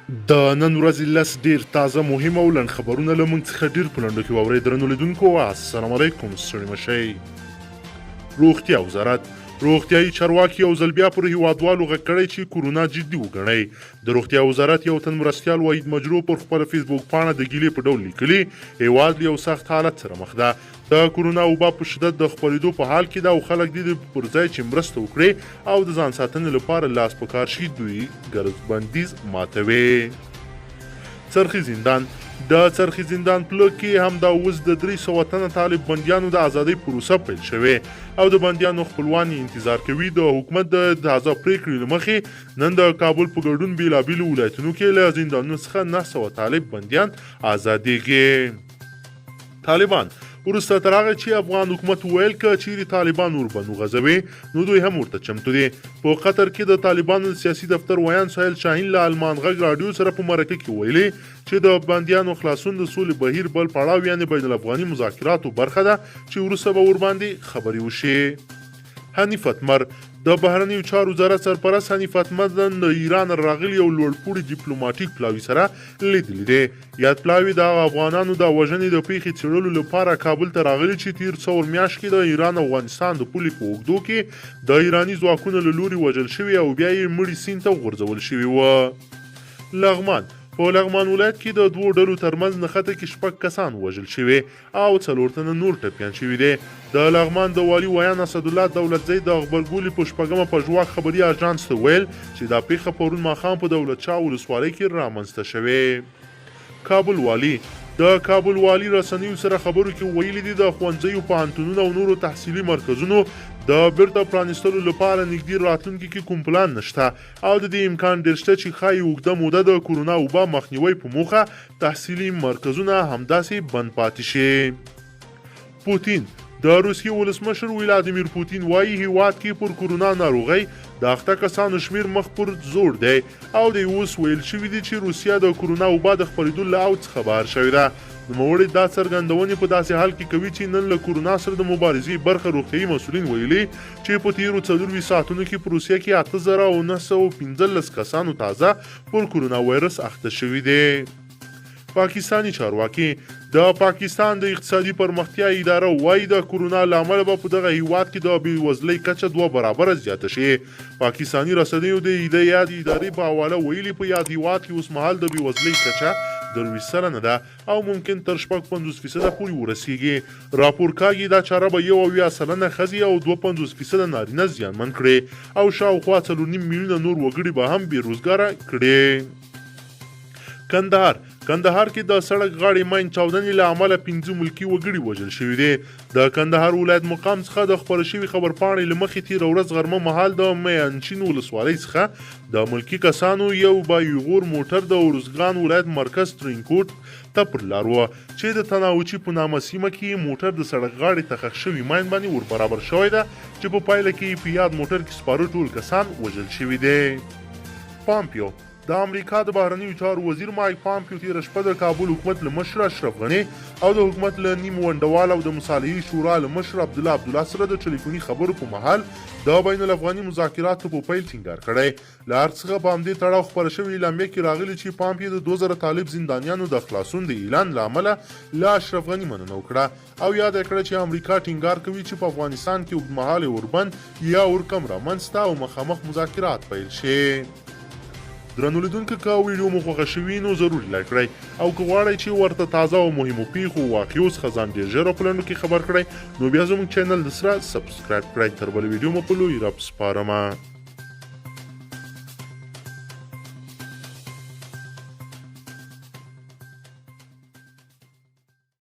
د نن ورځې لس ډیر تازه مهم او لنډ خبرونه له موږ څخه ډیر په لنډو کې واورئ. درنو لیدونکو السلام علیکم، ستړي مه شئ. روغتیا وزارت روغتیايي چارواکي یو ځل بیا پر هیوادوالو غږ کړی چې کورونا جدي وګڼئ. د روغتیا وزارت یو تن مرستیال وحید مجرو پر خپله فیسبوک پاڼه د ګیلې په ډول لیکلي هیواد له یو سخت حالت سره مخ ده. د کورونا وبا په شدت د خپرېدو په حال کې ده او خلک دې پر ځای چې مرسته وکړي او د ځان ساتنې لپاره لاس په کار شي دوی ګرز بندیز ماتوي. څرخي زندان د څرخي زندان پله کې هم دا اوس د 300 تنه طالب بندیانو د ازادۍ پروسه پیل شوې او د بندیانو خپلوان انتظار کوي. د حکومت د تازه پریکړې له مخې نن د کابل په ګډون بیلابیلو ولایتونو کې له زندانونو څخه 900 طالب بندیان ازادېږي. طالبان وروسته تر هغه چې افغان حکومت ویل که چیرې طالبان وربنو غځوي نو دوی هم ورته چمتو دي. په قطر کې د طالبانو سیاسي دفتر ویان سهیل شاهین له المان غږ راډیو سره په مرکه کې ویلي چې د بندیانو خلاصون د سولې بهیر بل پړاو یعنې بین الافغاني مذاکراتو برخه ده چې وروسته به ورباندې خبرې وشي. حنیف اتمر د بهرنیو چارو وزارت سرپرست حنیف اتمر د ایران راغلي یو لوړپوړي ډیپلوماټیک پلاوي سره لیدلی دی. یاد پلاوي د افغانانو د وژنې د پیښې څېړلو لپاره کابل ته راغلي چې تیر څلور میاشت کې د ایران او افغانستان د پولې په اوږدو کې د ایراني ځواکونو له لوري وژل شوي او بیا یې مړي سیند ته غورځول شوي وه. لغمان په لغمان ولایت کې د دوو ډلو ترمنځ نښته کې 6 کسان وژل شوي او 4 تنه نور ټپیان شوي دي. د لغمان د والي ویان اسدالله دولتزی د غبرګولي په شپږمه په ژواک خبري اژانس ته ویل چې دا پیښه پرون ماښام په دولت شاه ولسوالۍ کې رامنځته شوې. کابل والي د کابل والي رسنیو سره خبرو کې ویلي دي د ښوونځیو پوهنتونونو او نورو تحصیلي مرکزونو د بیرته پرانیستلو لپاره نږدې راتلونکي کې کوم پلان نشته او د دې امکان ډېر شته چې ښایي اوږده موده د کورونا وبا مخنیوي په موخه تحصیلي مرکزونه همداسې بند پاتې شي. پوتین د روسیې ولسمشر ولادیمیر پوتین وایي هیواد کې پر کورونا ناروغۍ د اخته کسانو شمیر مخ پر زوړ دی او د اوس ویل شوي دي چې روسیه د کورونا وبا د خپرېدو له اوج څخه بهر شوې ده. نوموړي دا څرګندونې په داسې حال کې کوي چې نن له کورونا سره د مبارزې برخه روغتیايي مسؤلین ویلي چې په تیرو 24 ساعتونو کې په روسیه کې 8915 کسانو تازه پر کورونا وایرس اخته شوي دي. پاکستانی چارواکي د پاکستان د اقتصادي پرمختیا اداره وایي د کورونا له امله به په دغه هیواد کې د بېوزلۍ کچه 2 برابره زیاته شي. پاکستانی رسنیو د یاد ادارې په حواله ویلي په یاد هیواد کې اوسمهال د بېوزلۍ کچه 23 سلنه ده او ممکن تر 50% پورې ورسیږي. راپور کاږي دا چاره به 1 سلنه ښځې او 52% نارینه زیانمن کړي او شاوخوا 4.5 میلیونه نور وګړي به هم بېروزګاره کړي. کندهار کې د سړک غاړې ماین چاودنې له امله 5 ملکي وګړي وژل شوي دي. د کندهار ولایت مقام څخه د خپره شوي خبرپاڼې له مخې تېره ورځ غرمه مهال د میانشین ولسوالۍ څخه د ملکي کسانو یو بایوغور موټر د ارزګان ولایت مرکز ترینکوټ ته پر لار وه چې د تناوچي په نامه سیمه کې موټر د سړک غاړې ته ښخ شوي ماین باندې ور برابر شوی ده چې په پایله کې په یاد موټر کې سپاره ټول کسان وژل شوي دي. پامپیو د امریکا د بهرنیو چارو وزیر مایک پامپیو تېره شپه د کابل حکومت له مشر اشرف غني او د حکومت له نیم ونډوال او د مصالحې شورا له مشر عبدالله سره د ټلیفوني خبرو په مهال د بین الافغاني مذاکراتو په پیل ټینګار کړی. له هر څخه په همدې تړاو خپره شوې اعلامیه کې راغلي چې پامپیو د 2000 طالب زندانیانو د خلاصون د اعلان له امله له اشرف غني مننه وکړه او یاد کړه چې امریکا ټینګار کوي چې په افغانستان کې اوږدمهاله اوربند یا اورکم رامنځته او مخامخ مذاکرات پیل شي. درنو لیدونکو که ویډیو مو خوښه شوي نو ضروري لایک کړئ او که غواړئ چې ورته تازه او مهمو پیښو واقعو څخه ځان ډېر ژر او په لنډو کې خبر کړئ نو بیا زموږ چینل د سره سبسکرایب کړئ. تر بلې ویډیو مو په لوی رب سپارمه.